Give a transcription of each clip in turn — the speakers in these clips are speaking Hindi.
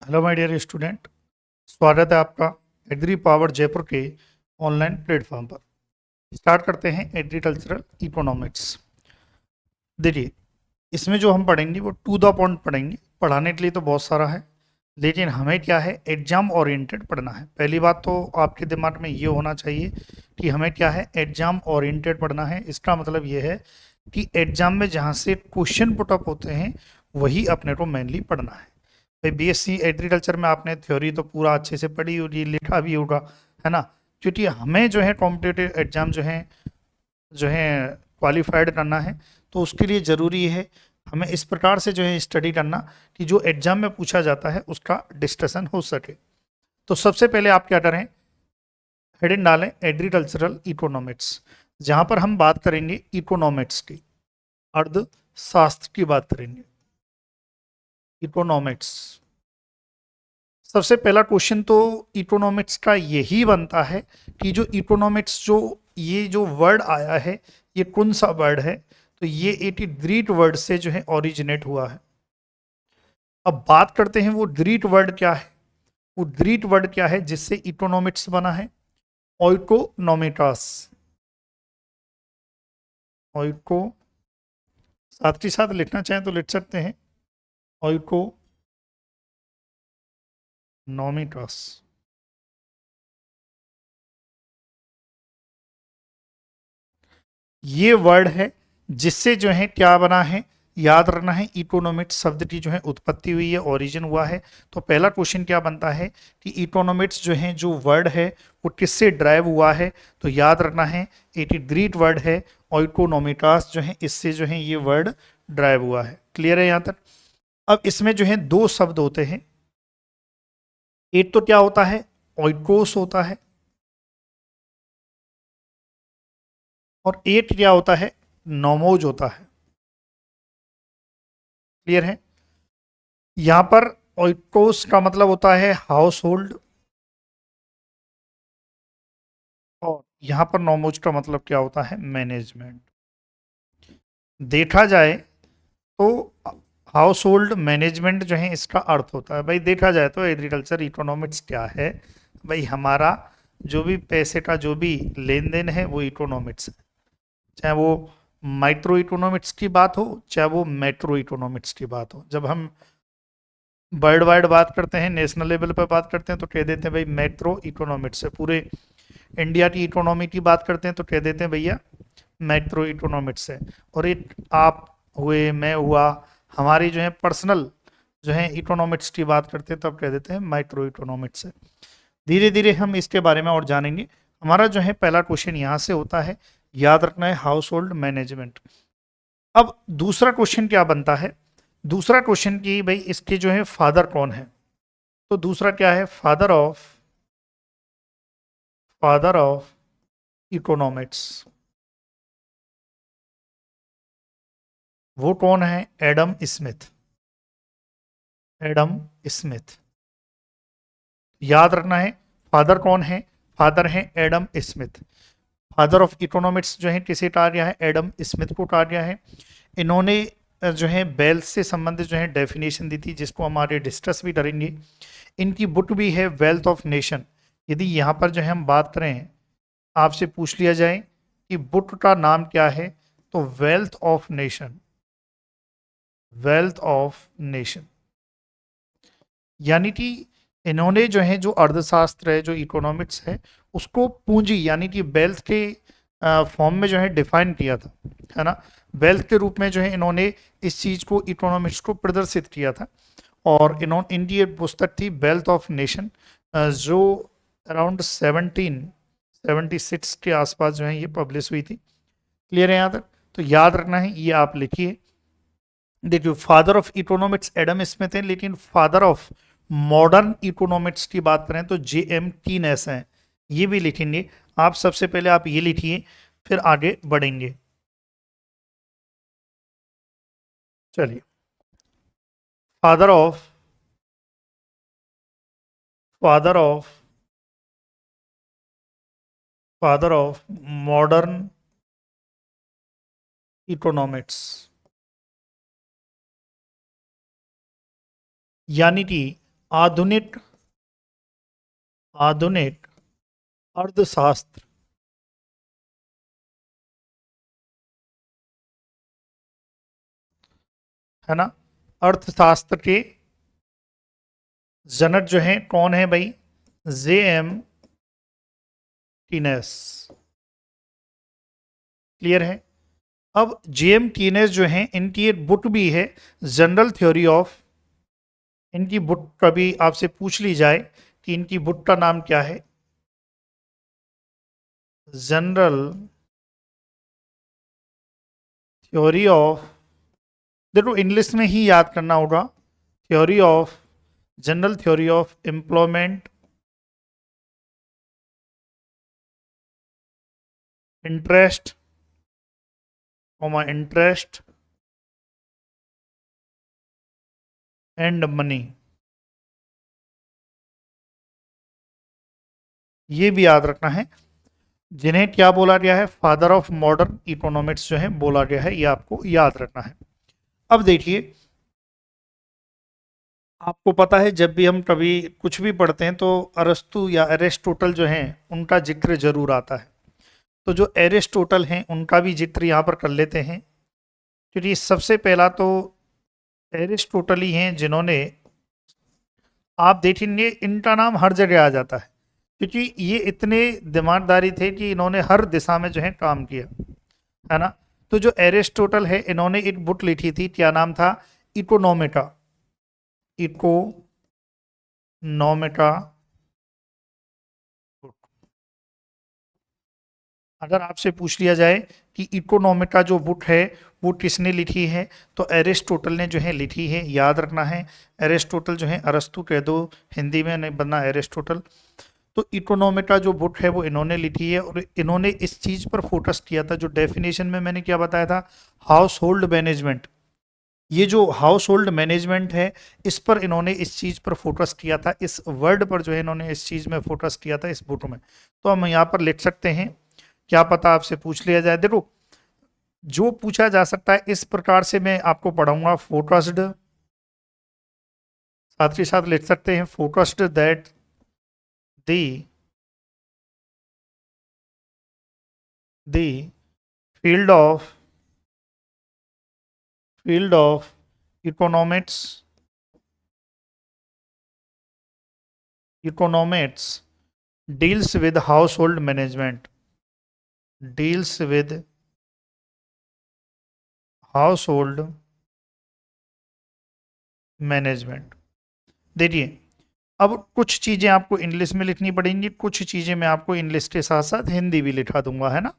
हेलो माय डियर स्टूडेंट, स्वागत है आपका एग्री पावर जयपुर के ऑनलाइन प्लेटफॉर्म पर। स्टार्ट करते हैं एग्रीकल्चरल इकोनॉमिक्स। देखिए, इसमें जो हम पढ़ेंगे वो टू द पॉइंट पढ़ेंगे। पढ़ाने के लिए तो बहुत सारा है, लेकिन हमें क्या है, एग्जाम ओरिएंटेड पढ़ना है। पहली बात तो आपके दिमाग में ये होना चाहिए कि हमें क्या है, एग्जाम ओरिएंटेड पढ़ना है। इसका मतलब ये है कि एग्जाम में जहाँ से क्वेश्चन पुटअप होते हैं वही अपने को मेनली पढ़ना है। भाई बीएससी एग्रीकल्चर में आपने थ्योरी तो पूरा अच्छे से पढ़ी होगी, लिखा भी होगा, है ना। क्योंकि हमें जो है कॉम्पिटिटिव एग्जाम जो है क्वालिफाइड करना है, तो उसके लिए ज़रूरी है हमें इस प्रकार से जो है स्टडी करना कि जो एग्जाम में पूछा जाता है उसका डिस्कशन हो सके। तो सबसे पहले आप क्या करें, हेडिंग डालें एग्रीकल्चरल इकोनॉमिक्स, जहाँ पर हम बात करेंगे इकोनॉमिक्स की, अर्थशास्त्र की बात करेंगे, इकोनॉमिक्स। सबसे पहला क्वेश्चन तो इकोनॉमिक्स का यही बनता है कि जो इकोनॉमिक्स, जो ये जो वर्ड आया है, ये कौन सा वर्ड है। तो ये एक ग्रीक वर्ड से जो है ओरिजिनेट हुआ है। अब बात करते हैं वो ग्रीक वर्ड क्या है। वो ग्रीक वर्ड क्या है जिससे इकोनॉमिक्स बना है? ओइकोनोमिकास। ओइको, साथ ही साथ लिखना चाहें तो लिख सकते हैं, ओइकोनोमिकास। ये वर्ड है जिससे जो है क्या बना है, याद रखना है, इकोनॉमिक्स शब्द की जो है उत्पत्ति हुई है, ओरिजिन हुआ है। तो पहला क्वेश्चन क्या बनता है कि इकोनॉमिक्स जो है, जो वर्ड है वो किससे ड्राइव हुआ है। तो याद रखना है एक ग्रीक वर्ड है ओइकोनोमिकास, जो है इससे जो है ये वर्ड ड्राइव हुआ है। क्लियर है यहाँ तक? अब इसमें जो है दो शब्द होते हैं। एक तो क्या होता है, ओइकोस होता है, और एक क्या होता है, नोमोज होता है। क्लियर है? यहाँ पर ओइकोस का मतलब होता है हाउस होल्ड, और यहाँ पर नोमोज का मतलब क्या होता है, मैनेजमेंट। देखा जाए तो हाउस होल्ड मैनेजमेंट जो है इसका अर्थ होता है, भाई देखा जाए तो एग्रीकल्चर इकोनॉमिक्स क्या है, भाई हमारा जो भी पैसे का जो भी लेन देन है वो इकोनॉमिक्स है। चाहे वो माइक्रो इकोनॉमिक्स की बात हो, चाहे वो मैक्रो इकोनॉमिक्स की बात हो। जब हम वर्ल्ड वाइड बात करते हैं, नेशनल लेवल पर बात करते हैं, तो कह देते हैं भाई मैक्रो इकोनॉमिक्स है। पूरे इंडिया की इकोनॉमी की बात करते हैं तो कह देते हैं भैया मैक्रो इकोनॉमिक्स है। और एक आप हुए, मैं हुआ, हमारी जो है पर्सनल जो है इकोनॉमिक्स की बात करते हैं तब कह देते हैं माइक्रो इकोनॉमिक्स है। धीरे धीरे हम इसके बारे में और जानेंगे। हमारा जो है पहला क्वेश्चन यहाँ से होता है, याद रखना है हाउस होल्ड मैनेजमेंट। अब दूसरा क्वेश्चन क्या बनता है, दूसरा क्वेश्चन की भाई इसके जो है फादर कौन है। तो दूसरा क्या है, फादर ऑफ इकोनॉमिक्स। वो कौन है, एडम स्मिथ। एडम स्मिथ, याद रखना है। फादर कौन है, फादर है Adam Smith. Father of economics जो है किसे कहा गया है, एडम स्मिथ को कहा गया है। इन्होंने जो है वेल्थ से संबंधित जो है डेफिनेशन दी थी, जिसको हम आगे डिस्कस भी करेंगे। इनकी बुक भी है वेल्थ ऑफ नेशन। यदि यहाँ पर जो है हम बात करें, आपसे पूछ लिया जाए कि बुक का नाम क्या है, तो wealth of nation, wealth of nation. यानी कि इन्होंने जो है, जो अर्थशास्त्र है, जो इकोनॉमिक्स है, उसको पूंजी यानी कि वेल्थ के फॉर्म में जो है डिफाइन किया था, है ना। वेल्थ के रूप में जो है इन्होंने इस चीज़ को, इकोनॉमिक्स को प्रदर्शित किया था। और इन्होंने, इनकी एक पुस्तक थी वेल्थ ऑफ नेशन, जो अराउंड 1776 के आसपास जो है ये पब्लिश हुई थी। क्लियर है यहाँ तक? तो याद रखना है, ये आप लिखिए। देखिए, father of economics Adam Smith है, लेकिन फादर ऑफ मॉडर्न इकोनॉमिक्स की बात करें तो जे एम कीनेस है। ये भी लिखेंगे आप। सबसे पहले आप ये लिखिए, फिर आगे बढ़ेंगे। चलिए, father of father of father of modern economics, यानी कि आधुनिक आधुनिक अर्थशास्त्र है ना। अर्थशास्त्र के जनक जो हैं कौन है भाई, जे.एम. कीनेस। क्लियर है। अब जे.एम. कीनेस जो हैं इनकी एक बुक भी है जनरल थ्योरी ऑफ, इनकी बुक कभी आपसे पूछ ली जाए कि इनकी बुक का नाम क्या है, जनरल थ्योरी ऑफ, देखो इंग्लिश में ही याद करना होगा, theory of, general theory of employment, interest, interest and money. ये भी याद रखना है, जिन्हें क्या बोला गया है, फादर ऑफ मॉडर्न इकोनॉमिक्स जो है बोला गया है, ये आपको याद रखना है। अब देखिए, आपको पता है जब भी हम कभी कुछ भी पढ़ते हैं तो अरस्तु या एरिस्टोटल जो हैं उनका जिक्र जरूर आता है। तो जो एरिस्टोटल हैं उनका भी जिक्र यहाँ पर कर लेते हैं, क्योंकि सबसे पहला तो एरिस्टोटल ही हैं जिन्होंने, आप देखेंगे इनका नाम हर जगह आ जाता है, क्योंकि ये इतने दिमागदारी थे कि इन्होंने हर दिशा में जो है काम किया, है ना। तो जो एरिस्टोटल है इन्होंने एक बुक लिखी थी, क्या नाम था, इकोनॉमिका, इकोनॉमिका। अगर आपसे पूछ लिया जाए कि इकोनॉमिका जो बुक है वो किसने लिखी है, तो एरिस्टोटल ने जो है लिखी है, याद रखना है। एरिस्टोटल जो है, अरस्तु कह दो, हिंदी में नहीं बनना एरिस्टोटल। तो इकोनॉमिका जो बुक है वो इन्होंने लिखी है, और इन्होंने इस चीज़ पर फोकस किया था, जो डेफिनेशन में मैंने क्या बताया था, हाउस होल्ड मैनेजमेंट। ये जो हाउस होल्ड मैनेजमेंट है इस पर इन्होंने इस चीज़ पर फोकस किया था, इस वर्ड पर जो है इन्होंने इस चीज़ में फोकस किया था इस बुक में। तो हम यहाँ पर लिख सकते हैं, क्या पता आपसे पूछ लिया जाए। देखो जो पूछा जा सकता है इस प्रकार से मैं आपको पढ़ाऊंगा, फोकस्ड, साथ ही साथ लिख सकते हैं focused that the the field of economics deals with house hold management, deals with house hold management. देखिए, अब कुछ चीज़ें आपको इंग्लिश में लिखनी पड़ेंगी, कुछ चीज़ें मैं आपको इंग्लिश के साथ साथ हिंदी भी लिखा दूंगा, है ना।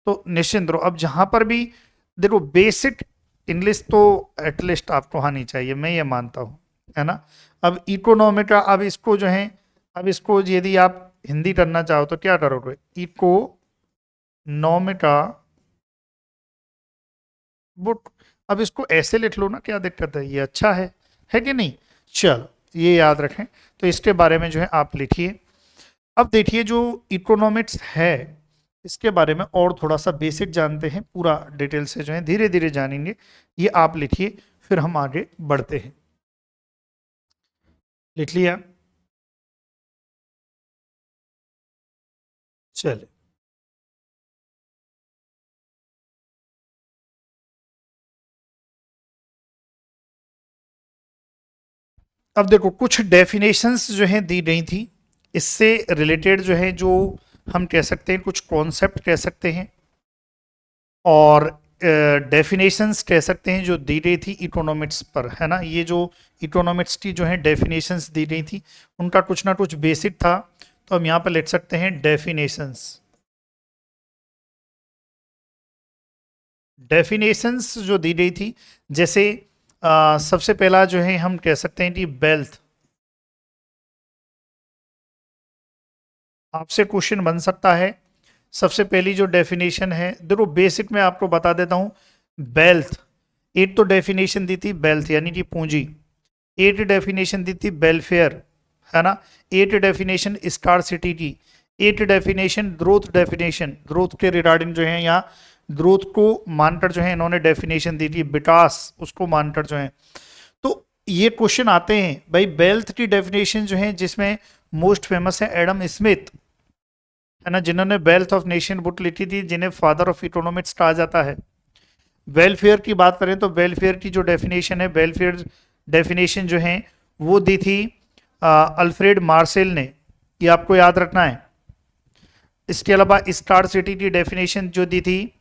तो निश्चिंत रहो, अब जहाँ पर भी देखो बेसिक इंग्लिश तो एटलीस्ट आपको आनी चाहिए, मैं ये मानता हूँ, है ना। अब इकोनॉमिका, अब इसको जो है, अब इसको यदि आप हिंदी करना चाहो तो क्या करोगे, इकोनॉमिका बुक। अब इसको ऐसे लिख लो ना, क्या दिक्कत है, ये अच्छा है कि नहीं। चलो ये याद रखें, तो इसके बारे में जो है आप लिखिए। अब देखिए, जो इकोनॉमिक्स है इसके बारे में और थोड़ा सा बेसिक जानते हैं, पूरा डिटेल से जो है धीरे धीरे जानेंगे। ये आप लिखिए, फिर हम आगे बढ़ते हैं। लिख लिया, चलिए। अब देखो कुछ डेफिनेशंस जो हैं दी गई थी, इससे रिलेटेड जो है, जो हम कह सकते हैं कुछ कॉन्सेप्ट कह सकते हैं, और डेफिनेशंस कह सकते हैं जो दी गई थी इकोनॉमिक्स पर, है ना। ये जो इकोनॉमिक्स की जो है डेफिनेशंस दी गई थी उनका कुछ ना कुछ बेसिक था, तो हम यहाँ पर लिख सकते हैं डेफिनेशंस। डेफिनेशंस जो दी गई थी, जैसे सबसे पहला जो है हम कह सकते हैं कि वेल्थ। आपसे क्वेश्चन बन सकता है, सबसे पहली जो डेफिनेशन है, देखो बेसिक में आपको बता देता हूँ, वेल्थ, एक तो डेफिनेशन दी थी वेल्थ यानी कि पूंजी, एक डेफिनेशन दी थी वेलफेयर, है ना, एक डेफिनेशन स्कार्सिटी की, एक डेफिनेशन ग्रोथ के रिगार्डिंग जो है यहाँ ग्रोथ को मानकर जो है इन्होंने डेफिनेशन दी थी, विकास उसको मानकर जो है। तो ये क्वेश्चन आते हैं भाई, वेल्थ की डेफिनेशन जो है जिसमें मोस्ट फेमस है एडम स्मिथ, है ना, जिन्होंने वेल्थ ऑफ नेशन बुक लिखी थी, जिन्हें फादर ऑफ इकोनॉमिक्स कहा जाता है। वेलफेयर की बात करें तो वेलफेयर की जो डेफिनेशन है, वेलफेयर डेफिनेशन जो है वो दी थी अल्फ्रेड मार्सेल ने, ये आपको याद रखना है। इसके अलावा स्टार सिटी की डेफिनेशन जो दी थी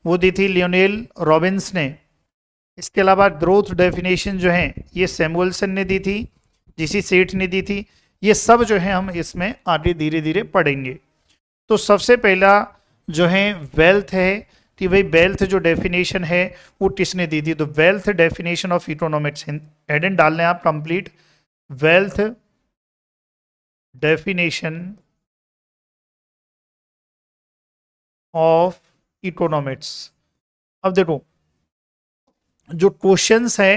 वो दी थी लियोनेल रॉबिन्स ने। इसके अलावा ग्रोथ डेफिनेशन जो है ये सैमुअलसन ने दी थी, जीसी सेठ ने दी थी। ये सब जो है हम इसमें आगे धीरे धीरे पढ़ेंगे। तो सबसे पहला जो है वेल्थ है कि भाई वेल्थ जो डेफिनेशन है वो किसने दी थी, तो wealth definition of economics, Hayden डालने आप complete, wealth definition of economics. अब देखो जो क्वेश्चंस है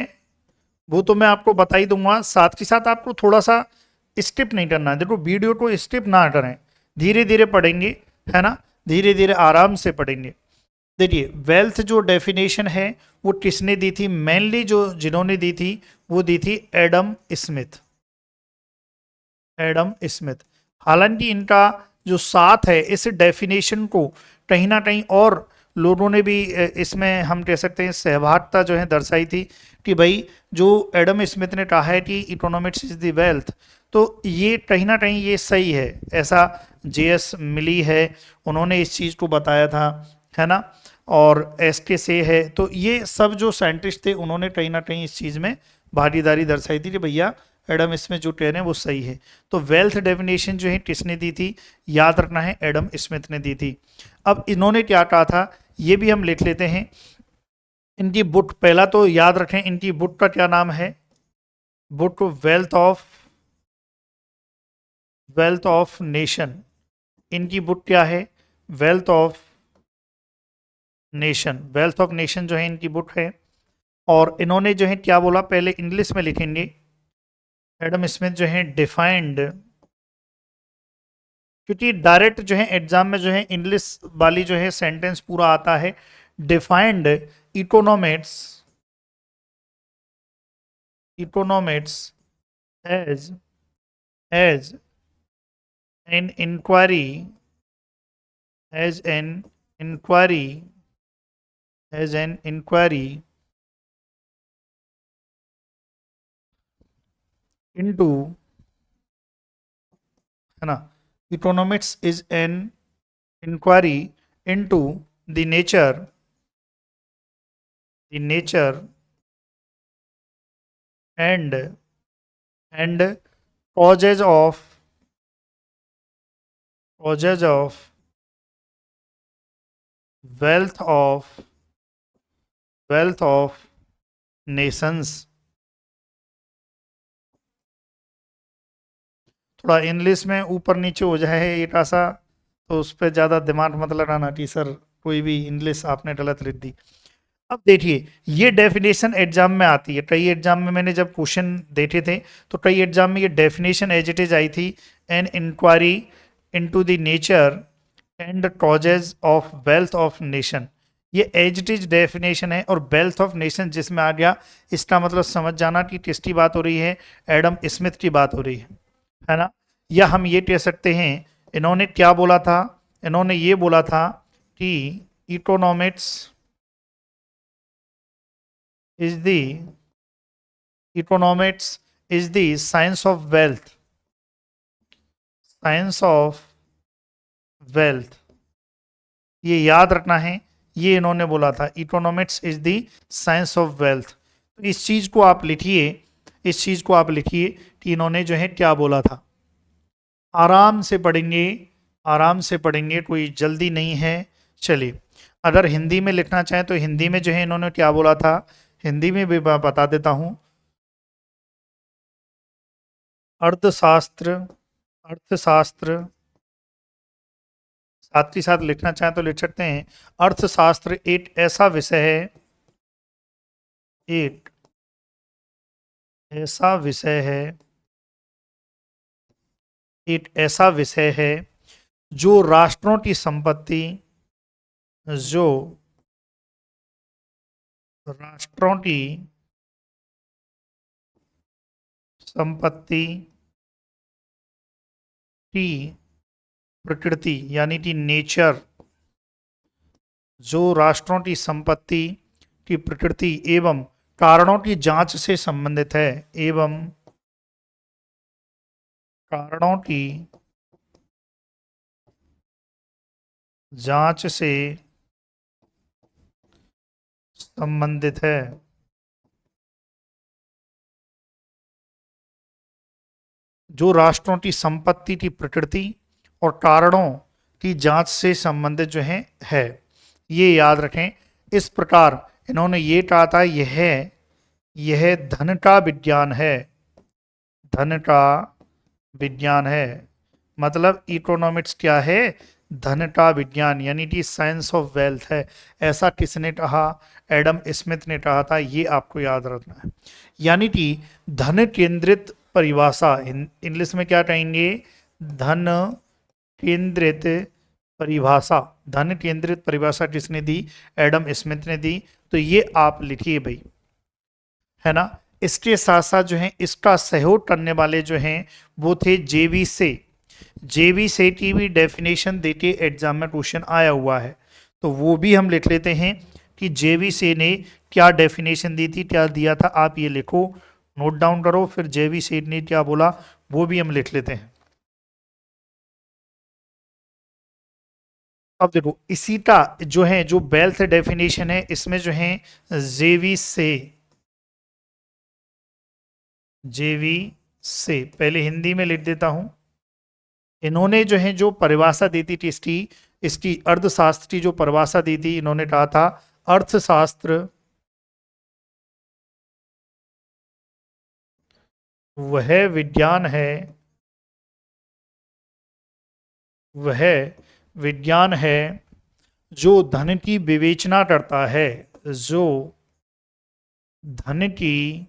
वो तो मैं आपको बता ही दूंगा, साथ के साथ आपको थोड़ा सा स्किप नहीं करना है। देखो वीडियो को स्किप ना करें, धीरे धीरे पढ़ेंगे, है ना, धीरे धीरे आराम से पढ़ेंगे। देखिए वेल्थ जो डेफिनेशन है वो किसने दी थी, मेनली जो जिन्होंने दी थी वो दी थी एडम स्मिथ, एडम स्मिथ। हालांकि इनका जो साथ है इस डेफिनेशन को कहीं ना कहीं और लोगों ने भी इसमें हम कह सकते हैं सहभागिता जो है दर्शाई थी कि भाई जो एडम स्मिथ ने कहा है कि इकोनॉमिक्स इज द वेल्थ, तो ये कहीं ना कहीं ये सही है, ऐसा जेएस मिली है, उन्होंने इस चीज़ को बताया था, है ना, और एसके से है, तो ये सब जो साइंटिस्ट थे उन्होंने कहीं ना कहीं इस चीज़ में भागीदारी दर्शाई थी कि भैया एडम स्मिथ जो कह रहे हैं वो सही है। तो वेल्थ डेफिनेशन जो है किसने दी थी, याद रखना है एडम स्मिथ ने दी थी। अब इन्होंने क्या कहा था ये भी हम लिख लेते हैं। इनकी बुक, पहला तो याद रखें इनकी बुक का क्या नाम है, बुक वेल्थ ऑफ नेशन। इनकी बुक क्या है, wealth of nation, wealth of nation जो है इनकी बुक है। और इन्होंने जो है क्या बोला, पहले इंग्लिश में लिखेंगे, एडम स्मिथ जो है डिफाइंड, क्योंकि डायरेक्ट जो है एग्जाम में जो है इंग्लिश वाली जो है सेंटेंस पूरा आता है, defined economics, economics as as an inquiry, as an inquiry, as an inquiry into, है ना, economics is an inquiry into the nature, the nature and and causes of wealth of wealth of nations। थोड़ा इंग्लिश में ऊपर नीचे हो जाए एक ऐसा, तो उस पर ज़्यादा दिमाग मत लगाना कि सर कोई भी इंग्लिश आपने गलत लिख दी। अब देखिए ये डेफिनेशन एग्जाम में आती है, कई एग्जाम में मैंने जब क्वेश्चन देखे थे तो कई एग्जाम में ये डेफिनेशन एज इट इज आई थी, an inquiry into the nature and causes of wealth of nation. ये एज इट इज डेफिनेशन है, और वेल्थ ऑफ नेशन जिसमें आ गया, इसका मतलब समझ जाना कि किसकी बात हो रही है, एडम स्मिथ की बात हो रही है ना। या हम ये कह सकते हैं इन्होंने क्या बोला था, इन्होंने ये बोला था कि economics is the economics is the science of wealth, science of wealth, ये याद रखना है, ये इन्होंने बोला था, economics is the science of wealth. तो इस चीज को आप लिखिए, इस चीज को आप लिखिए कि इन्होंने जो है क्या बोला था। आराम से पढ़ेंगे, आराम से पढ़ेंगे, कोई जल्दी नहीं है। चलिए अगर हिंदी में लिखना चाहें तो हिंदी में जो है इन्होंने क्या बोला था, हिंदी में भी मैं बता देता हूं। अर्थशास्त्र, अर्थशास्त्र, साथ ही साथ लिखना चाहें तो लिख सकते हैं, अर्थशास्त्र एक ऐसा विषय है, एक ऐसा विषय है, एक ऐसा विषय है जो राष्ट्रों की संपत्ति, जो राष्ट्रों की संपत्ति की प्रकृति यानी कि नेचर, जो राष्ट्रों की संपत्ति की प्रकृति एवं कारणों की जांच से संबंधित है, एवं कारणों की जांच से संबंधित है। जो राष्ट्रों की संपत्ति की प्रकृति और कारणों की जांच से संबंधित जो है, ये याद रखें। इस प्रकार इन्होंने ये कहा था, यह धन का विज्ञान है, धन का विज्ञान है। मतलब इकोनॉमिक्स क्या है? धन का विज्ञान, यानी कि साइंस ऑफ वेल्थ है। ऐसा किसने कहा? एडम स्मिथ ने कहा था। ये आपको याद रखना है। यानी कि धन केंद्रित परिभाषा, इंग्लिश में क्या कहेंगे? धन केंद्रित परिभाषा। धन केंद्रित परिभाषा किसने दी? एडम स्मिथ ने दी। तो ये आप लिखिए भाई, है ना। इसके साथ साथ जो है इसका सहयोग करने वाले जो हैं वो थे जेवी से। जेवी से की भी डेफिनेशन देके एग्जाम में क्वेश्चन आया हुआ है, तो वो भी हम लिख लेते हैं कि जेवी से ने क्या डेफिनेशन दी थी, क्या दिया था। आप ये लिखो, नोट डाउन करो, फिर जेवी से ने क्या बोला वो भी हम लिख लेते हैं। अब देखो इसी का जो है, जो वेल्थ डेफिनेशन है, इसमें जो है जेवी से पहले हिंदी में लिख देता हूं। इन्होंने जो है जो परिभाषा दी थी इसकी अर्थशास्त्र की जो परिभाषा दी थी, इन्होंने कहा था अर्थशास्त्र वह विज्ञान है, वह विज्ञान है जो धन की विवेचना करता है, जो धन की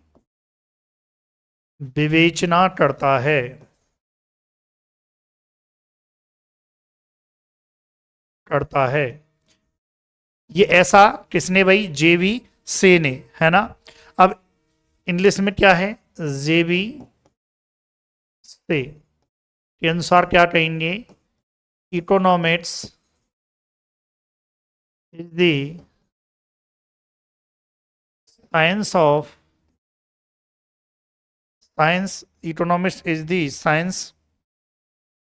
विवेचना करता है। करता है ये ऐसा किसने भाई? जेवी से ने, है ना। अब इंग्लिश में क्या है? जेवी से के अनुसार क्या कहेंगे? Economics is the science economics is the science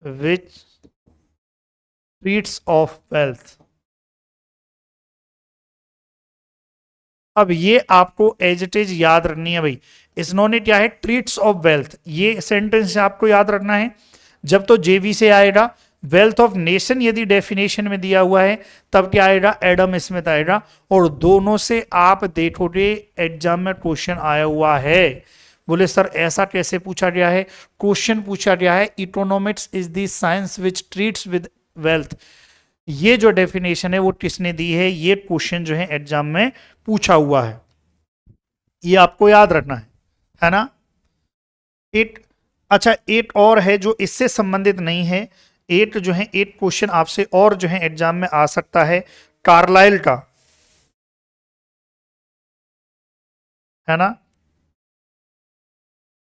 which treats of wealth. अब ये आपको एज इट इज याद रखनी है भाई। इन्होंने क्या है? ट्रीट्स ऑफ वेल्थ, ये सेंटेंस आपको याद रखना है। जब तो जेवी से आएगा, वेल्थ ऑफ नेशन यदि डेफिनेशन में दिया हुआ है तब क्या आएगा? एडम स्मिथ आएगा। और दोनों से आप देखोगे एग्जाम में क्वेश्चन आया हुआ है। बोले सर ऐसा कैसे पूछा गया है? क्वेश्चन पूछा गया है economics is the science which treats with wealth. ये जो डेफिनेशन है वो किसने दी है? ये क्वेश्चन जो है एग्जाम में पूछा हुआ है, ये आपको याद रखना है ना। एक अच्छा, एक और है जो इससे संबंधित नहीं है। एक जो है एक क्वेश्चन आपसे और जो है एग्जाम में आ सकता है, कार्लाइल का, है ना।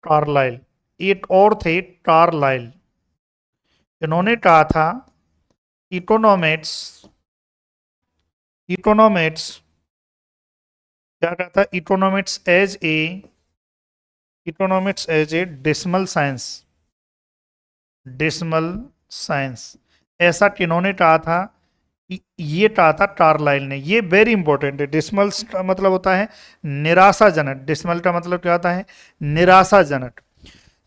कार्लाइल, एक और थे कार्लाइल। इन्होंने कहा था इकोनॉमिक्स क्या कहा था? Economics as a dismal science. ऐसा किन्होंने कहा था? ये कहा था कार्लाइल ने। ये वेरी इंपॉर्टेंट है। डेसिमल्स का मतलब होता है निराशाजनक। डेसिमल का मतलब क्या होता है? निराशाजनक।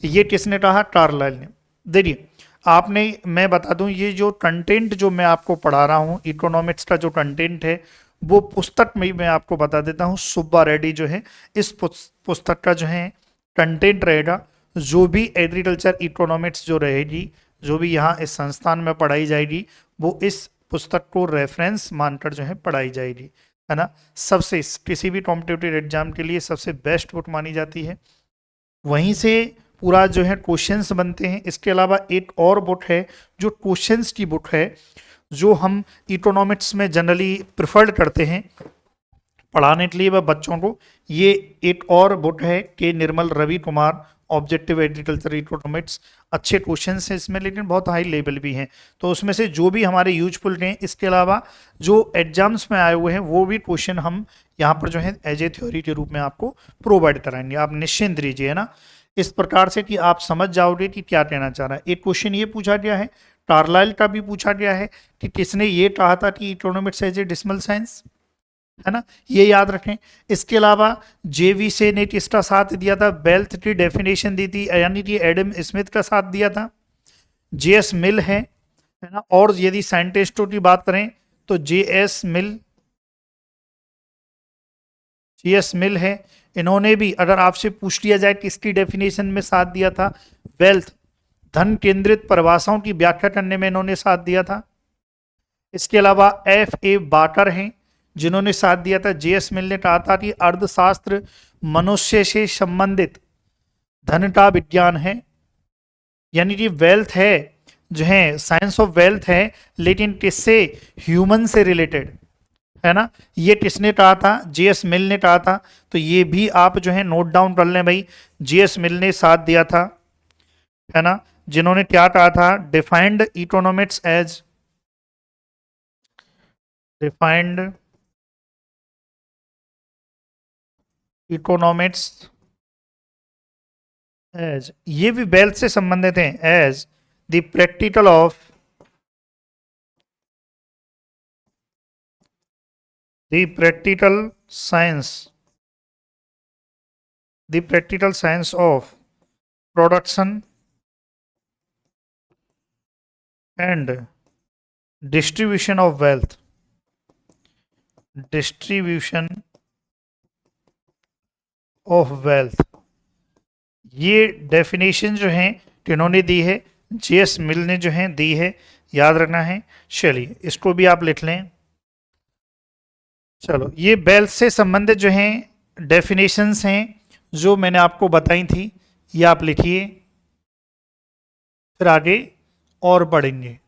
ये किसने कहा? कार्लाइल ने। देखिए आपने, मैं बता दूं, ये जो कंटेंट जो मैं आपको पढ़ा रहा हूं, इकोनॉमिक्स का जो कंटेंट है वो पुस्तक में ही मैं आपको बता देता हूं। सुब्बा रेड्डी जो है, इस पुस्तक का जो है कंटेंट रहेगा। जो भी एग्रीकल्चर इकोनॉमिक्स जो रहेगी, जो भी यहाँ इस संस्थान में पढ़ाई जाएगी, वो इस पुस्तक को रेफरेंस मानकर जो है पढ़ाई जाएगी, है ना। सबसे किसी भी कॉम्पिटिटिव एग्जाम के लिए सबसे बेस्ट बुक मानी जाती है। वहीं से पूरा जो है क्वेश्चंस बनते हैं। इसके अलावा एक और बुक है जो क्वेश्चंस की बुक है, जो हम इकोनॉमिक्स में जनरली प्रिफर्ड करते हैं पढ़ाने के लिए वह बच्चों को। ये एक और बुक है के Nirmal Ravi Kumar objective agriculture economics, अच्छे क्वेश्चन हैं इसमें लेकिन बहुत हाई लेवल भी हैं, तो उसमें से जो भी हमारे यूजफुल रहे, इसके अलावा जो एग्जाम्स में आए हुए हैं वो भी क्वेश्चन हम यहाँ पर जो है एज ए थ्योरी के रूप में आपको प्रोवाइड कराएंगे, आप निश्चिंत रहिए, है ना, इस प्रकार से कि आप समझ जाओगे कि क्या कहना चाह रहा है। एक क्वेश्चन ये पूछा गया है, कार्लाइल का भी पूछा गया है कि किसने ये कहा था कि economics as a dismal science, है ना, ये याद रखें। इसके अलावा जेवी से ने किसका साथ दिया था, वेल्थ की डेफिनेशन दी थी, यानी कि एडम स्मिथ का साथ दिया था, जेएस मिल है ना, और यदि साइंटिस्टों की बात करें तो जेएस मिल है, इन्होंने भी अगर आपसे पूछ लिया जाए किसकी डेफिनेशन में साथ दिया था, वेल्थ धन केंद्रित परिभाषाओं की व्याख्या करने में इन्होंने साथ दिया था। इसके अलावा एफ ए बाटर हैं जिन्होंने साथ दिया था, जेएस मिल ने कहा था कि अर्थशास्त्र मनुष्य से संबंधित धन का विज्ञान है, यानी कि वेल्थ है जो है साइंस ऑफ वेल्थ है, लेकिन किससे, ह्यूमन से रिलेटेड, है ना, ये किसने कहा था, जेएस मिल ने कहा था, तो ये भी आप जो है नोट डाउन कर लें भाई, जेएस मिल ने साथ दिया था, है ना, जिन्होंने क्या कहा था, defined economics as defined economics as, ये भी वेल्थ से संबंधित हैं, as the practical of the practical science the practical science of production and distribution of wealth, distribution of wealth, ये डेफिनेशन जो है इन्होंने दी है, जेएस मिल ने जो है दी है, याद रखना है। चलिए इसको भी आप लिख लें। चलो ये वेल्थ से संबंधित जो हैं डेफिनेशंस हैं जो मैंने आपको बताई थी, ये आप लिखिए, फिर आगे और बढ़ेंगे।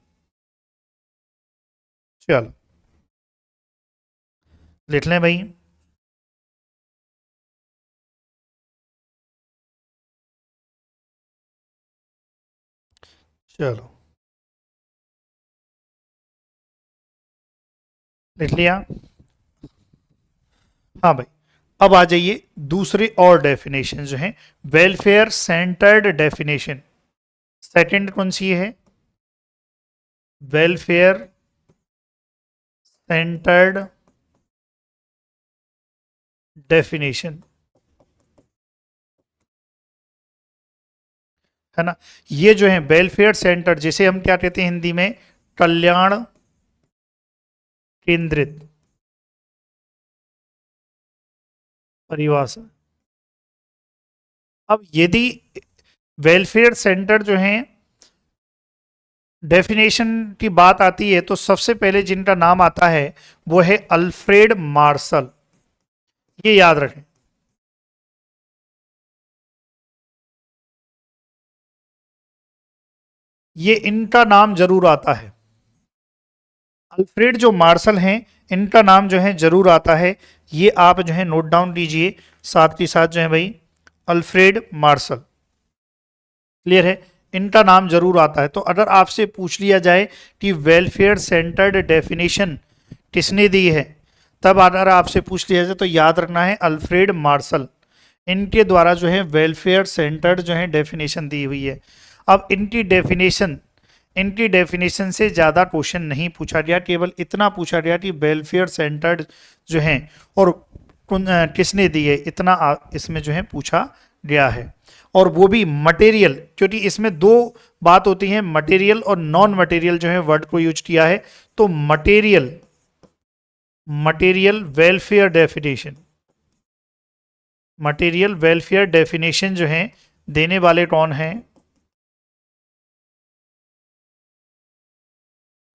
चलो लिख लें भाई। चलो लिख लिया। हाँ भाई, अब आ जाइए दूसरे और डेफिनेशन जो हैं, वेलफेयर सेंटर्ड डेफिनेशन, सेकंड कौन सी है, वेलफेयर सेंटर्ड डेफिनेशन, है ना, ये जो है वेलफेयर सेंटर, जिसे हम क्या कहते हैं हिंदी में, कल्याण केंद्रित परिभाषा। अब यदि वेलफेयर सेंटर जो है डेफिनेशन की बात आती है तो सबसे पहले जिनका नाम आता है वो है अल्फ्रेड मार्शल, ये याद रखें। ये इनका नाम जरूर आता है, अल्फ्रेड जो मार्शल हैं इनका नाम जो है जरूर आता है, ये आप जो है नोट डाउन कीजिए, साथ ही साथ जो है भाई अल्फ्रेड मार्शल, क्लियर है, इनका नाम जरूर आता है। तो अगर आपसे पूछ लिया जाए कि वेलफेयर सेंटर्ड डेफिनेशन किसने दी है, तब अगर आपसे पूछ लिया जाए तो याद रखना है अल्फ्रेड मार्शल, इनके द्वारा जो है वेलफेयर सेंटर्ड जो है डेफिनेशन दी हुई है। अब इनकी डेफिनेशन से ज़्यादा क्वेश्चन नहीं पूछा गया, केवल इतना पूछा गया कि वेलफेयर सेंटर्ड जो है और किसने दी है, इतना इसमें जो है पूछा गया है। और वो भी मटेरियल, क्योंकि इसमें दो बात होती है, मटेरियल और नॉन मटेरियल जो है वर्ड को यूज किया है, तो material welfare definition, material welfare definition जो है देने वाले कौन हैं,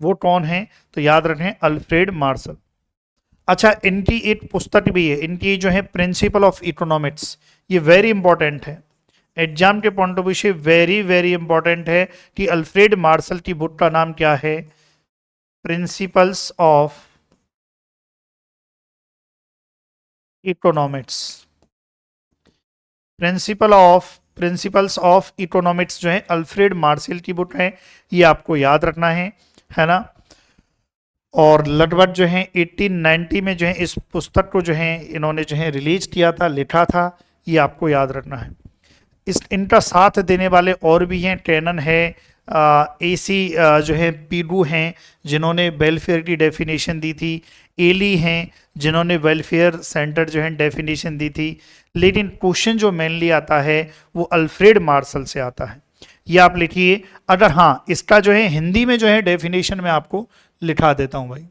वो कौन है, तो याद रखें अल्फ्रेड मार्शल। अच्छा, इनकी एक पुस्तक भी है, इनकी जो है प्रिंसिपल ऑफ इकोनॉमिक्स, ये वेरी इंपॉर्टेंट है, एग्जाम के पॉइंट ऑफ व्यू से वेरी वेरी इंपॉर्टेंट है कि अल्फ्रेड मार्शल की बुक का नाम क्या है, principles of economics, principle of principles of economics जो है अल्फ्रेड मार्शल की बुक है, ये आपको याद रखना है ना। और लगभग जो है 1890 में जो है इस पुस्तक को जो है इन्होंने जो है रिलीज किया था, लिखा था, ये आपको याद रखना है। इस इनका साथ देने वाले और भी हैं, टैनन है, एसी जो है पीडू हैं जिन्होंने वेलफेयर की डेफिनेशन दी थी, एली हैं जिन्होंने वेलफेयर सेंटर जो है डेफिनेशन दी थी। लेकिन क्वेश्चन जो मेनली आता है वो अल्फ्रेड मार्शल से आता है, ये आप लिखिए। अगर हाँ इसका जो है हिंदी में जो है डेफिनेशन में आपको लिखा देता हूँ भाई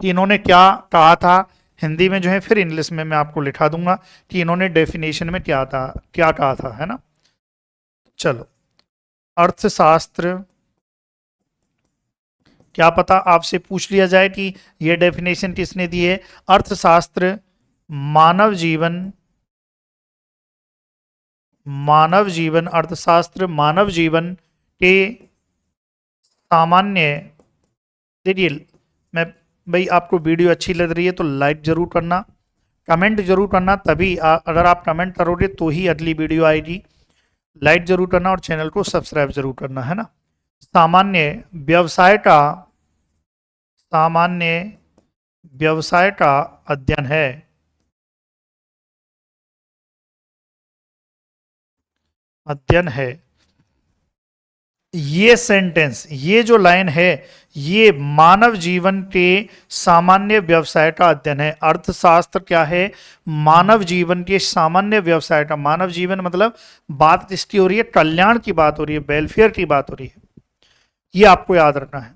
कि इन्होंने क्या कहा था हिंदी में जो है, फिर इंग्लिश में मैं आपको लिखा दूंगा कि इन्होंने डेफिनेशन में क्या था, क्या कहा था, है ना। चलो, अर्थशास्त्र, क्या पता आपसे पूछ लिया जाए कि यह डेफिनेशन किसने दी है। अर्थशास्त्र मानव जीवन, मानव जीवन, अर्थशास्त्र मानव जीवन के सामान्य, देखिए मैं भाई आपको वीडियो अच्छी लग रही है तो लाइक जरूर करना, कमेंट जरूर करना, तभी अगर आप कमेंट करोगे तो ही अगली वीडियो आएगी। लाइक जरूर करना और चैनल को सब्सक्राइब जरूर करना, है ना। सामान्य व्यवसाय का, सामान्य व्यवसाय का अध्ययन है, अध्ययन है। ये सेंटेंस, ये जो लाइन है, ये मानव जीवन के सामान्य व्यवसाय का अध्ययन है। अर्थशास्त्र क्या है, मानव जीवन के सामान्य व्यवसाय का, मानव जीवन मतलब बात किसकी हो रही है, कल्याण की बात हो रही है, वेलफेयर की बात हो रही है, ये आपको याद रखना है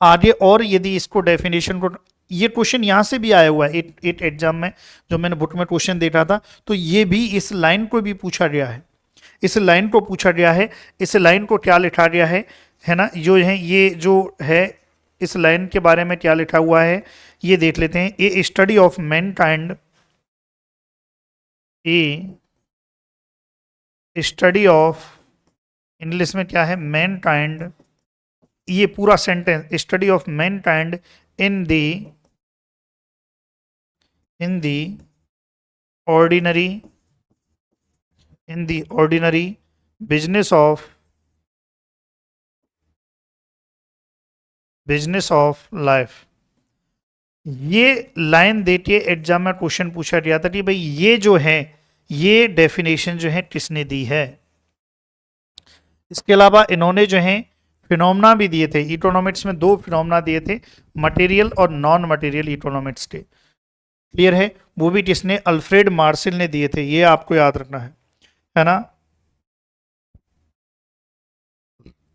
आगे। और यदि इसको डेफिनेशन को, ये क्वेश्चन यहां से भी आया हुआ है एट एग्जाम में, जो मैंने बुक में क्वेश्चन देखा था, तो ये भी इस लाइन को भी पूछा गया है, इस लाइन को पूछा गया है। इस लाइन को क्या लिखा गया है ना, जो है ये जो है इस लाइन के बारे में क्या लिखा हुआ है ये देख लेते हैं। A study of mankind, a study of, English में क्या है, मैनकाइंड, ये पूरा sentence, study of mankind in the ordinary, in the ordinary business of, business of life. ये लाइन देके एग्जाम में क्वेश्चन पूछा गया था कि भाई ये जो है, ये डेफिनेशन जो है किसने दी है। इसके अलावा इन्होंने जो है फिनोमेना भी दिए थे, इकोनॉमिक्स में दो फिनोमेना दिए थे, मटेरियल और नॉन मटेरियल इकोनॉमिक्स के, क्लियर है। वो भी किसने, अल्फ्रेड मार्शल ने दिए थे, ये आपको याद रखना है ना।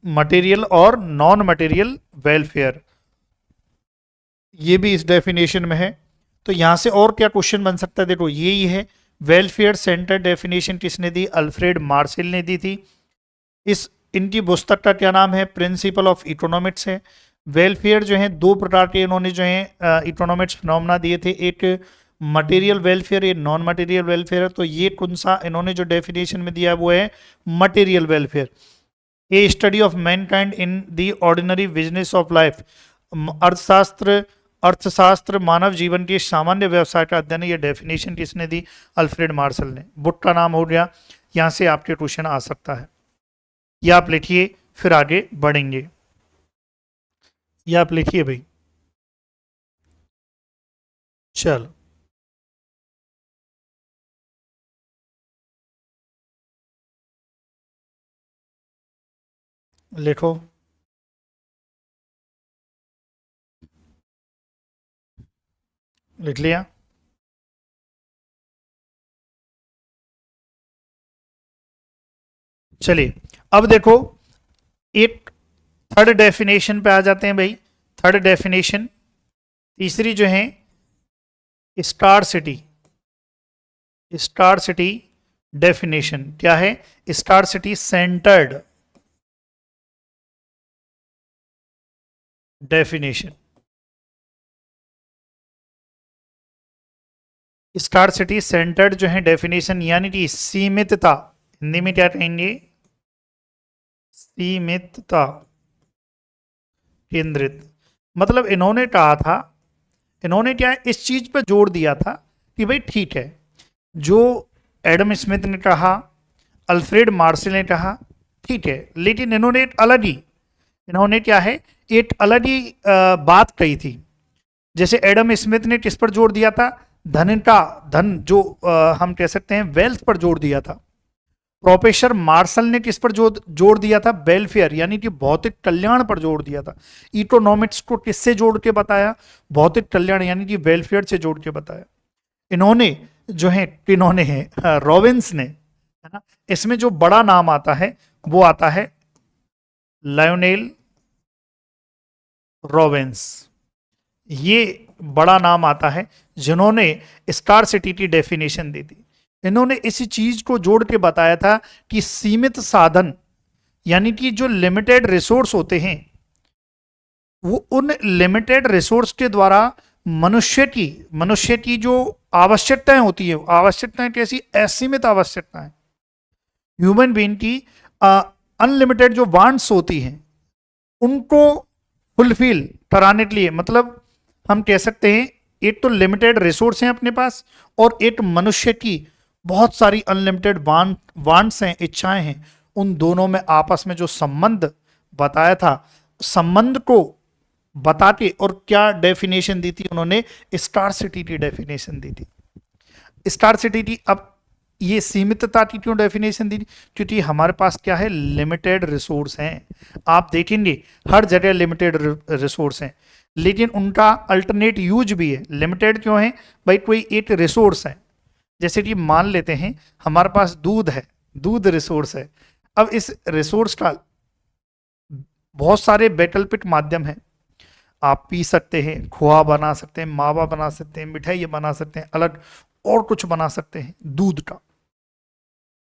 मटेरियल और नॉन मटेरियल वेलफेयर, ये भी इस डेफिनेशन में है। तो यहां से और क्या क्वेश्चन बन सकता है, देखो ये ही है। वेलफेयर सेंटर डेफिनेशन किसने दी, अल्फ्रेड मार्शल ने दी थी। इस इनकी पुस्तक का क्या नाम है, प्रिंसिपल ऑफ इकोनॉमिक्स है। वेलफेयर जो है दो प्रकार के इन्होंने जो है इकोनॉमिक्स फिनोमेना दिए थे, एक मटेरियल वेलफेयर, ये नॉन मटेरियल वेलफेयर है। तो ये कौन सा इन्होंने जो डेफिनेशन में दिया है वो है material welfare. A study of mankind in the ordinary business of life, अर्थशास्त्र, अर्थशास्त्र मानव जीवन के सामान्य व्यवसाय का अध्ययन, ये डेफिनेशन किसने दी, अल्फ्रेड मार्शल ने। बुक का नाम हो गया, यहां से आपके क्वेश्चन आ सकता है, ये आप लिखिए फिर आगे बढ़ेंगे। ये आप लिखिए भाई, चलो लिखो। लिख लिया, चलिए अब देखो एक थर्ड डेफिनेशन पे आ जाते हैं भाई। थर्ड डेफिनेशन, तीसरी जो है star city, star city definition क्या है, star city centred definition. Star city centred जो है डेफिनेशन, यानी कि सीमितता, हिंदी में क्या कहेंगे, सीमितता केंद्रित। मतलब इन्होंने कहा था, इन्होंने क्या इस चीज पर जोर दिया था कि भाई ठीक है, जो एडम स्मिथ ने कहा, अल्फ्रेड मार्शल ने कहा, ठीक है, लेकिन इन्होंने क्या है, एक अलग ही बात कही थी। जैसे एडम स्मिथ ने किस पर जोर दिया था, धन जो हम कह सकते हैं वेल्थ पर जोर दिया था। प्रोफेसर मार्शल ने किस पर जोर दिया था, वेलफेयर यानी कि भौतिक कल्याण पर जोर दिया था। इकोनॉमिक्स को किससे जोड़ के बताया, भौतिक कल्याण यानी कि वेलफेयर से जोड़ के बताया। इन्होंने जो है, किन्होंने है, रॉबिन्स ने, है ना। इसमें जो बड़ा नाम आता है वो आता है लायोनेल रॉबिन्स। ये बड़ा नाम आता है जिन्होंने स्टार सिटी की डेफिनेशन दी थी। इन्होंने इसी चीज को जोड़ के बताया था कि सीमित साधन यानी कि जो लिमिटेड रिसोर्स होते हैं, वो उन लिमिटेड रिसोर्स के द्वारा मनुष्य की जो आवश्यकताएं होती है, आवश्यकताएं कैसी, असीमित आवश्यकताएं, ह्यूमन बीइंग की अनलिमिटेड जो वांट्स होती हैं, उनको फुलफिल कराने के लिए, मतलब हम कह सकते हैं एक तो लिमिटेड रिसोर्स हैं अपने पास, और एक मनुष्य की बहुत सारी अनलिमिटेड वांट्स हैं, इच्छाएं हैं। उन दोनों में आपस में जो संबंध बताया था, संबंध को बता के, और क्या डेफिनेशन दी थी उन्होंने, स्टार सिटी की डेफिनेशन दी थी। स्टार सिटी की, अब ये सीमितता की क्यों डेफिनेशन दी, क्योंकि हमारे पास क्या है, लिमिटेड रिसोर्स हैं। आप देखेंगे हर जगह लिमिटेड रिसोर्स हैं, लेकिन उनका अल्टरनेट यूज भी है। लिमिटेड क्यों है भाई, कोई एक रिसोर्स है, जैसे कि मान लेते हैं हमारे पास दूध है, दूध रिसोर्स है। अब इस रिसोर्स का बहुत सारे वैकल्पिक माध्यम हैं, आप पी सकते हैं, खोआ बना सकते हैं, मावा बना सकते हैं, मिठाई बना सकते हैं, अलग और कुछ बना सकते हैं दूध का।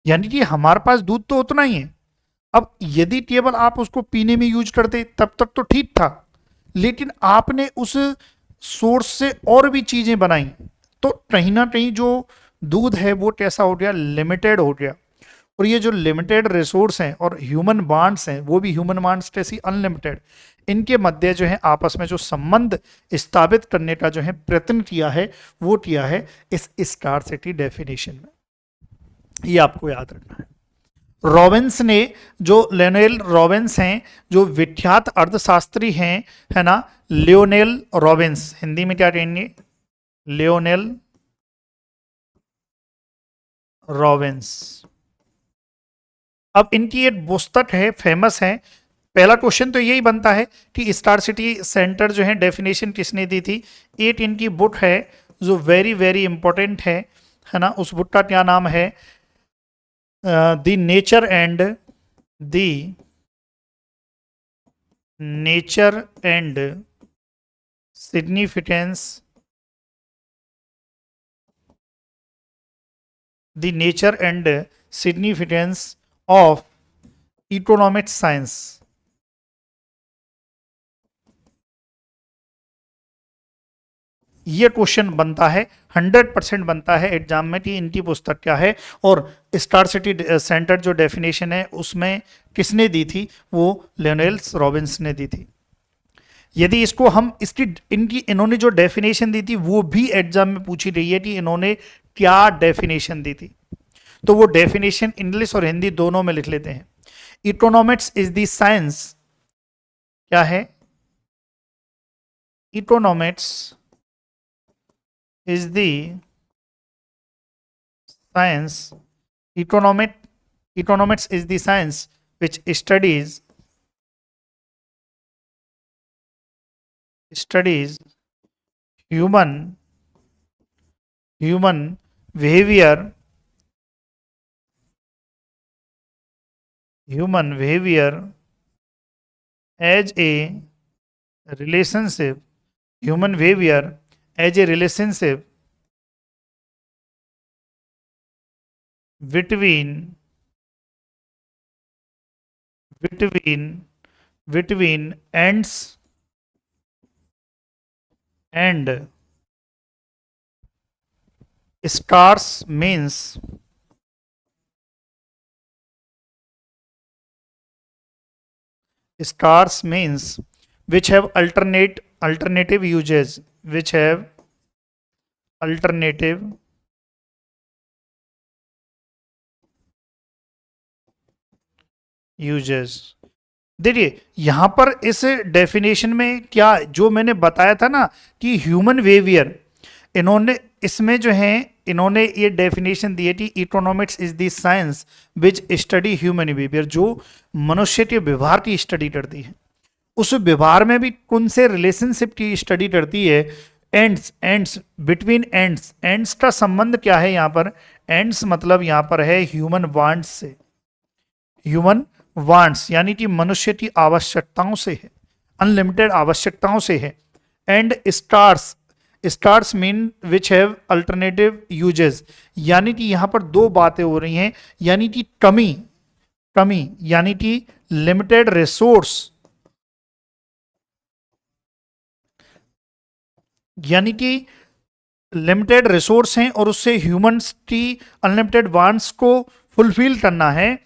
यानी कि हमारे पास दूध तो उतना ही है। अब यदि केवल आप उसको पीने में यूज करते तब तक तो ठीक था, लेकिन आपने उस सोर्स से और भी चीजें बनाई, तो कहीं ना कहीं जो दूध है वो कैसा हो गया, लिमिटेड हो गया। और ये जो लिमिटेड रिसोर्स हैं और ह्यूमन बांड्स हैं, वो भी ह्यूमन बांड्स कैसी, अनलिमिटेड। इनके मध्य जो है आपस में जो संबंध स्थापित करने का जो है प्रयत्न किया है, वो किया है इस स्टार सिटी डेफिनेशन में। ये आपको याद रखना है। रॉबिन्स ने, जो लियोनेल रॉबिन्स हैं, जो विख्यात अर्थशास्त्री हैं, है ना, लियोनेल रॉबिन्स, हिंदी में क्या कहेंगे, लियोनेल रॉबिन्स। अब इनकी एक पुस्तक है, फेमस है। पहला क्वेश्चन तो यही बनता है कि स्टार सिटी सेंटर जो है डेफिनेशन किसने दी थी। एक इनकी बुक है जो वेरी वेरी इंपॉर्टेंट है ना। उस बुक का क्या नाम है, the nature and significance, the nature and significance of economic science. ये क्वेश्चन बनता है, 100% बनता है एग्जाम में कि इनकी पुस्तक क्या है, और स्टार सिटी सेंटर जो डेफिनेशन है उसमें किसने दी थी, वो लियोनेल रॉबिन्स ने दी थी। यदि इसको हम इन्होंने जो डेफिनेशन दी थी वो भी एग्जाम में पूछी गई है कि इन्होंने क्या डेफिनेशन दी थी, तो वो डेफिनेशन इंग्लिश और हिंदी दोनों में लिख लेते हैं। इकोनॉमिक्स इज द साइंस, क्या है, economics is the science, economics is the science which studies human behavior, as a relationship, human behavior as a relationship between ants and stars, means which have alternative uses, which have alternative uses. देखिए यहां पर इस डेफिनेशन में क्या जो मैंने बताया था ना कि ह्यूमन बिहेवियर, इन्होंने इसमें जो है इन्होंने ये डेफिनेशन दी है कि economics is the science which study human behaviour, जो मनुष्य के व्यवहार की स्टडी करती है। उस व्यवहार में भी कौन से रिलेशनशिप की स्टडी करती है, ends, ends between ends, ends का संबंध क्या है यहाँ पर, एंड्स मतलब यहाँ पर है ह्यूमन वांट्स से, ह्यूमन वांट्स यानी कि मनुष्य की आवश्यकताओं से है, अनलिमिटेड आवश्यकताओं से है। And stars, stars mean which have alternative uses, यानी कि यहाँ पर दो बातें हो रही हैं, यानी कि कमी, कमी यानी कि लिमिटेड रिसोर्स, यानी कि लिमिटेड रिसोर्स हैं और उससे ह्यूमंस की अनलिमिटेड वांट्स को फुलफिल करना है,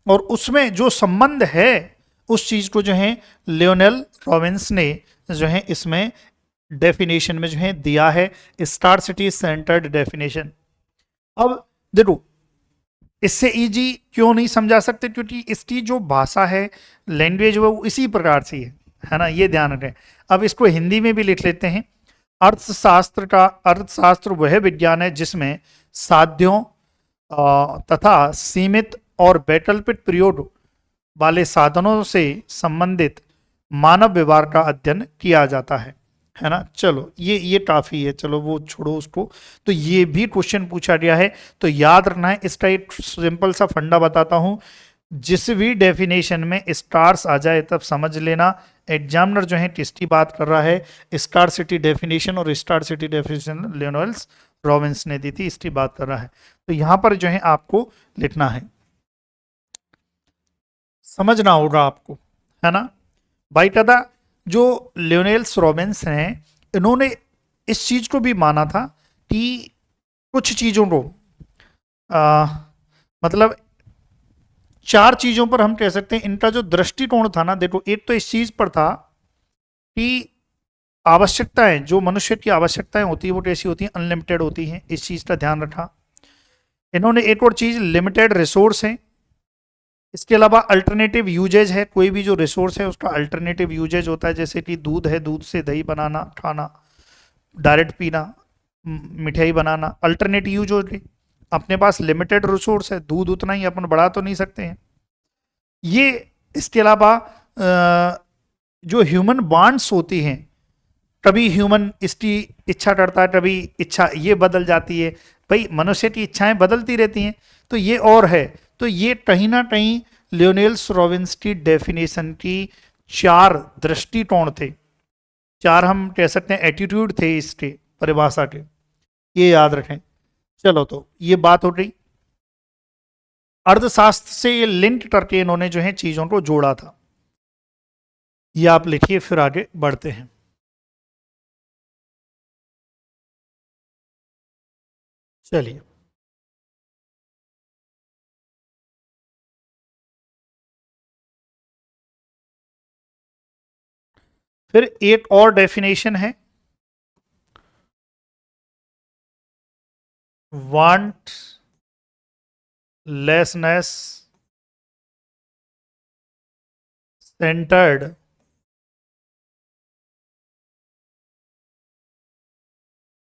और उसमें जो संबंध है उस चीज को जो है लियोनेल रॉबिन्स ने जो है इसमें डेफिनेशन में जो है दिया है, स्टार सिटी सेंटर्ड डेफिनेशन। अब देखो इससे इजी क्यों नहीं समझा सकते, क्योंकि इसकी जो भाषा है, लैंग्वेज वो इसी प्रकार से है ना, ये ध्यान रखें। अब इसको हिंदी में भी लिख लेते हैं। अर्थशास्त्र का, अर्थशास्त्र वह विज्ञान है जिसमें साध्यों तथा सीमित और वैकल्पिक प्रयोग वाले साधनों से संबंधित मानव व्यवहार का अध्ययन किया जाता है ना। चलो ये काफी है, चलो वो छोड़ो उसको। तो ये भी क्वेश्चन पूछा गया है, तो याद रखना है। इसका एक सिंपल सा फंडा बताता हूं, जिस भी डेफिनेशन में स्टार्स आ जाए तब समझ लेना एग्जामिनर जो है किसकी बात कर रहा है। स्टार सिटी डेफिनेशन और स्टार सिटी डेफिनेशन लियोनेल्स रॉबिन्स ने दी थी, इसकी बात कर रहा है। तो यहां पर जो है आपको लिखना है, समझना होगा आपको, है ना भाई दादा। जो लियोनेल्स रॉबिन्स हैं, इन्होंने इस चीज को भी माना था कि कुछ चीजों को आ, मतलब चार चीजों पर हम कह सकते हैं इनका जो दृष्टिकोण था ना, देखो एक तो इस चीज पर था कि आवश्यकताएं, जो मनुष्य की आवश्यकताएं होती है वो कैसी होती हैं, अनलिमिटेड होती हैं, इस चीज का ध्यान रखा। इन्होंने एक और चीज लिमिटेड रिसोर्स है, इसके अलावा अल्टरनेटिव यूजेज है, कोई भी जो रिसोर्स है उसका अल्टरनेटिव यूजेज होता है, जैसे कि दूध है, दूध से दही बनाना, खाना, डायरेक्ट पीना, मिठाई बनाना, अल्टरनेटिव यूज हो गई। अपने पास लिमिटेड रिसोर्स है, दूध उतना ही अपन बढ़ा तो नहीं सकते हैं ये। इसके अलावा जो ह्यूमन बॉन्ड्स होती हैं, कभी ह्यूमन इसकी इच्छा करता है, कभी इच्छा ये बदल जाती है, भाई मनुष्य की इच्छाएं बदलती रहती हैं, तो ये और है। तो ये कहीं ना कहीं लियोनेल्स रॉबिन्स की डेफिनेशन की चार दृष्टिकोण थे, चार हम कह सकते हैं एटीट्यूड थे इसके परिभाषा के, ये याद रखें। चलो तो ये बात हो गई, अर्थशास्त्र से ये लिंक करके इन्होंने जो है चीजों को जोड़ा था। ये आप लिखिए, फिर आगे बढ़ते हैं। चलिए, फिर एक और डेफिनेशन है, वांट लेसनेस सेंटर्ड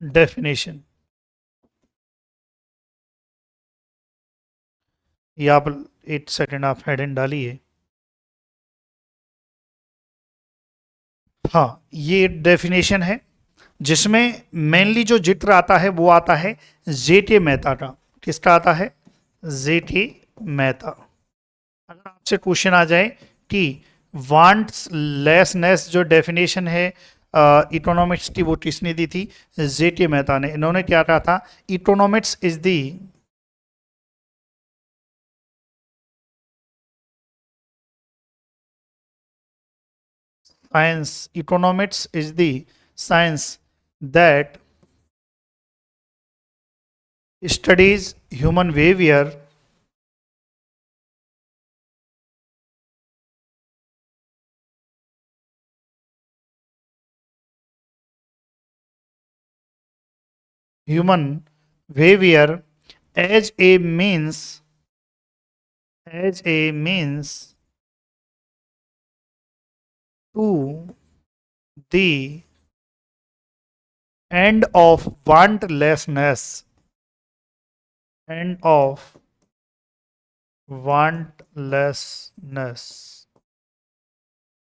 डेफिनेशन। ये आप 8 सेकेंड आप हेडिंग डालिए। हाँ, ये डेफिनेशन है जिसमें मेनली जो जिक्र आता है वो आता है जेके मेहता का। किसका आता है, जेके मेहता। अगर आपसे क्वेश्चन आ जाए कि वांट्स लेसनेस जो डेफिनेशन है इकोनॉमिक्स की, वो किसने दी थी, जेके मेहता ने। इन्होंने क्या कहा था, economics is the science, economics is the science that studies human behavior, human behavior as a means, as a means to the end of wantlessness, end of wantlessness,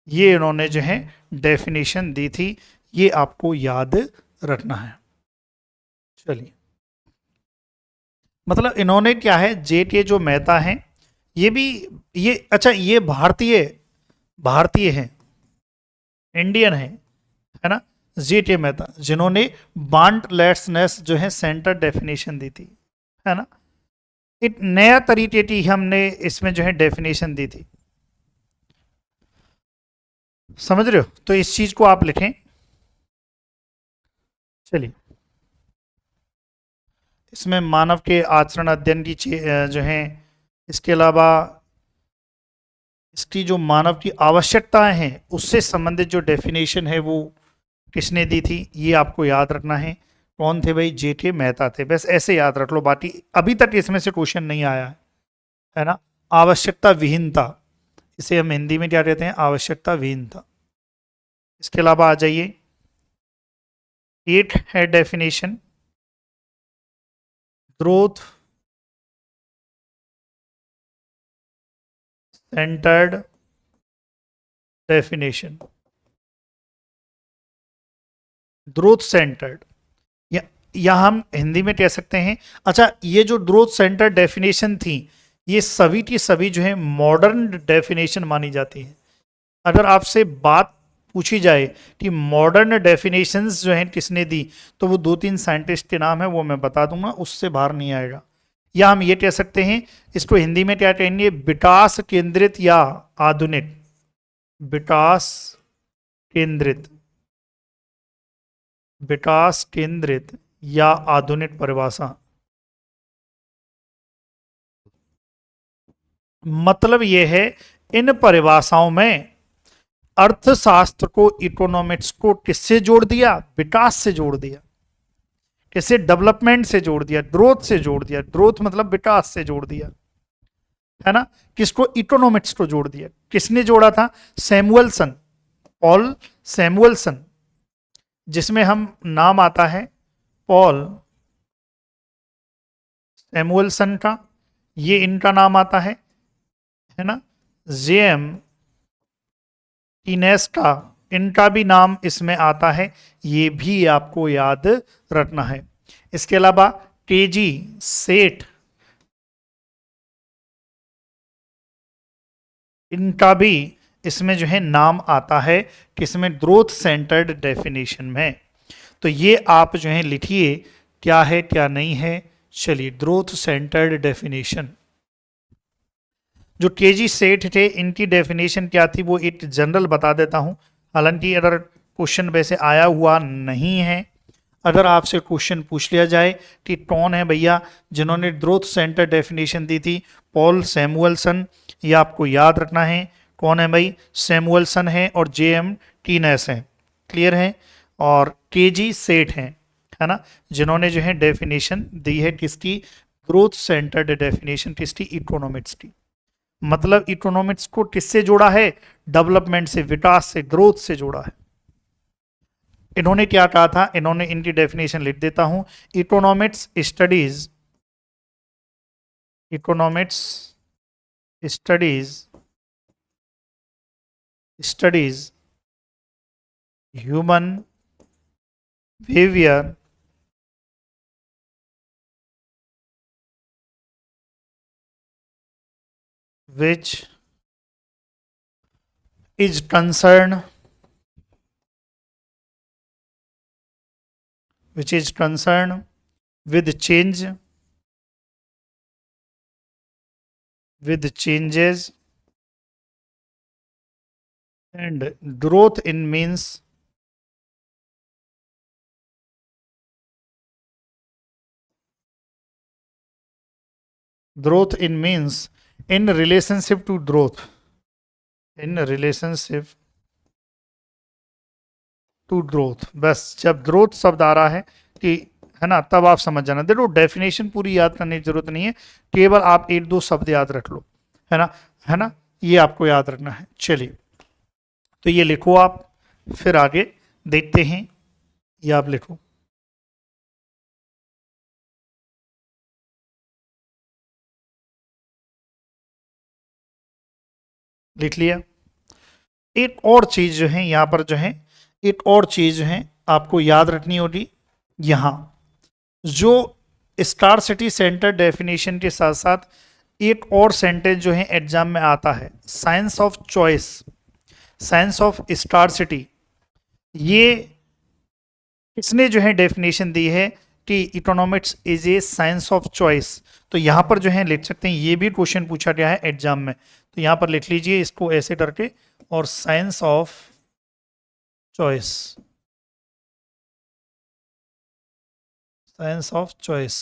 ये इन्होंने जो है डेफिनेशन दी थी, ये आपको याद रखना है। चलिए, मतलब इन्होंने क्या है, जेट ये जो मेहता है, ये भी, ये अच्छा, ये भारतीय भारतीय हैं, इंडियन है ना, जेट ये मेहता, जिन्होंने वांटलेसनेस जो है सेंटर डेफिनेशन दी थी, है ना। एक नया तरीके की हमने इसमें जो है डेफिनेशन दी थी, समझ रहे हो, तो इस चीज को आप लिखें। चलिए, इसमें मानव के आचरण अध्ययन की जो है, इसके अलावा इसकी जो मानव की आवश्यकताएं हैं उससे संबंधित जो डेफिनेशन है वो किसने दी थी, ये आपको याद रखना है। कौन थे भाई, जेके मेहता थे, बस ऐसे याद रख लो, बाकी अभी तक इसमें से क्वेश्चन नहीं आया है ना। आवश्यकता विहीनता, इसे हम हिंदी में क्या कहते हैं, आवश्यकता विहीनता। इसके अलावा आ जाइए, एट है definition, growth centred definition, growth centred, या हम हिंदी में कह सकते हैं, अच्छा ये जो ग्रोथ सेंटर्ड डेफिनेशन थी, ये सभी की सभी जो है मॉडर्न डेफिनेशन मानी जाती है। अगर आपसे बात पूछी जाए कि मॉडर्न डेफिनेशंस जो हैं किसने दी, तो वो 2-3 साइंटिस्ट के नाम है, वो मैं बता दूंगा, उससे बाहर नहीं आएगा। या हम ये कह सकते हैं, इसको हिंदी में क्या कहेंगे, विकास केंद्रित या आधुनिक, विकास केंद्रित, विकास केंद्रित या आधुनिक परिभाषा। मतलब यह है, इन परिभाषाओं में अर्थशास्त्र को, इकोनॉमिक्स को किससे जोड़ दिया, विकास से जोड़ दिया, किसे, डेवलपमेंट से जोड़ दिया, ग्रोथ से जोड़ दिया, ग्रोथ मतलब विकास से जोड़ दिया, है ना। किसको, इकोनॉमिक्स को जोड़ दिया। किसने जोड़ा था, सैमुअलसन, पॉल सैमुअलसन, जिसमें हम नाम आता है पॉल सैमुअलसन का, ये इनका नाम आता है ना। जेएम टीनेस का, इनका भी नाम इसमें आता है, ये भी आपको याद रखना है। इसके अलावा केजी सेठ, इनका भी इसमें जो है नाम आता है, किसमें, ग्रोथ सेंटर्ड डेफिनेशन में। तो ये आप जो है लिखिए, क्या है क्या नहीं है। चलिए, ग्रोथ सेंटर्ड डेफिनेशन, जो केजी सेठ थे, इनकी डेफिनेशन क्या थी, वो एक जनरल बता देता हूं, हालांकि अगर क्वेश्चन वैसे आया हुआ नहीं है, अगर आपसे क्वेश्चन पूछ लिया जाए कि कौन है भैया जिन्होंने ग्रोथ सेंटर डेफिनेशन दी थी, पॉल सैमुअलसन, ये आपको याद रखना है। कौन है भाई, सैमुअलसन है और जेएम टीनेस है, क्लियर है। और केजी सेठ है ना, जिन्होंने जो है डेफिनेशन दी है किसकी, ग्रोथ सेंटर्ड डेफिनेशन किसकी, इकोनॉमिक्स की। मतलब इकोनॉमिक्स को किससे जोड़ा है, डेवलपमेंट से, विकास से, ग्रोथ से जोड़ा है। इन्होंने क्या कहा था, इन्होंने इनकी डेफिनेशन लिख देता हूं, economics studies, economics studies, studies human behaviour which is concerned, which is concerned with change, with changes and growth in means, growth in means in relationship to growth, in relationship to growth. बस जब ग्रोथ शब्द आ रहा है कि, है ना, तब आप समझ जाना। देखो, डेफिनेशन पूरी याद करने की जरूरत नहीं है, केवल आप 1-2 शब्द याद रख लो, है ना, है ना, ये आपको याद रखना है। चलिए, तो ये लिखो आप, फिर आगे देखते हैं। ये आप लिखो, लिख लिया। एक और चीज जो है यहाँ पर जो है, एक और चीज जो है आपको याद रखनी होगी। यहाँ जो स्टार सिटी सेंटर डेफिनेशन के साथ साथ एक और सेंटेंस जो है एग्जाम में आता है, science of choice, science of star city. ये किसने जो है डेफिनेशन दी है कि economics is a science of choice. तो यहाँ पर जो है लिख सकते हैं, ये भी क्वेश्चन पूछा गया है एग्जाम में, तो यहाँ पर लिख लीजिए इसको ऐसे करके, और science of choice, science of choice,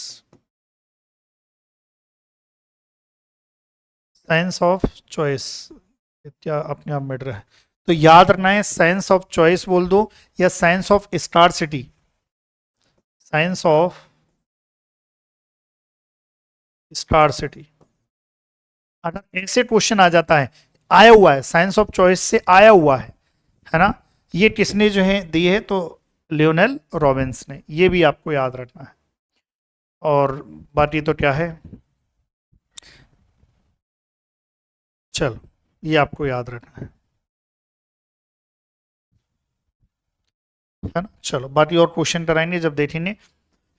science of choice, क्या अपने आप मिट रहा है। तो याद रखना है, साइंस ऑफ चॉइस बोल दो या science of star city, science of star city. अगर ऐसे क्वेश्चन आ जाता है, आया हुआ है, साइंस ऑफ चॉइस से आया हुआ है ना, ये किसने जो है दी है, तो लियोनेल रॉबिन्स ने, ये भी आपको याद रखना है। और बाकी तो क्या है, चलो ये आपको याद रखना है ना। चलो बाकी और क्वेश्चन कराएंगे जब देखेंगे,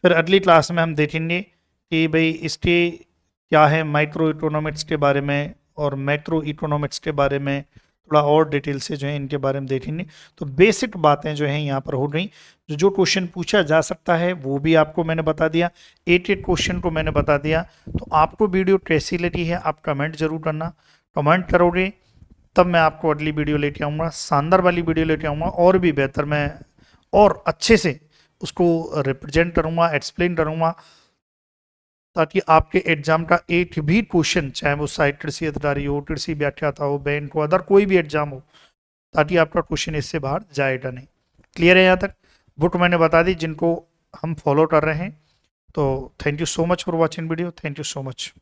फिर अगली क्लास में हम देखेंगे कि भाई इसके क्या है, माइक्रो इकोनॉमिक्स के बारे में और मैक्रो इकोनॉमिक्स के बारे में थोड़ा और डिटेल से जो है इनके बारे में देखेंगे। तो बेसिक बातें जो हैं यहाँ पर हो गई, जो क्वेश्चन पूछा जा सकता है वो भी आपको मैंने बता दिया, एक एक क्वेश्चन को मैंने बता दिया। तो आपको वीडियो कैसी लगी है आप कमेंट जरूर करना, कमेंट करोगे तब मैं आपको अगली वीडियो लेके आऊँगा, शानदार वाली वीडियो लेके आऊँगा, और भी बेहतर मैं और अच्छे से उसको रिप्रेजेंट करूँगा, एक्सप्लेन करूँगा, ताकि आपके एग्जाम का एक भी क्वेश्चन, चाहे वो साइट कृषि अधिकारी हो, कृषि व्याख्याता हो, बैंक हो, अदर कोई भी एग्जाम हो, ताकि आपका क्वेश्चन इससे बाहर जाएगा नहीं। क्लियर है यहाँ तक? बुक मैंने बता दी जिनको हम फॉलो कर रहे हैं। तो thank you so much for watching video, thank you so much.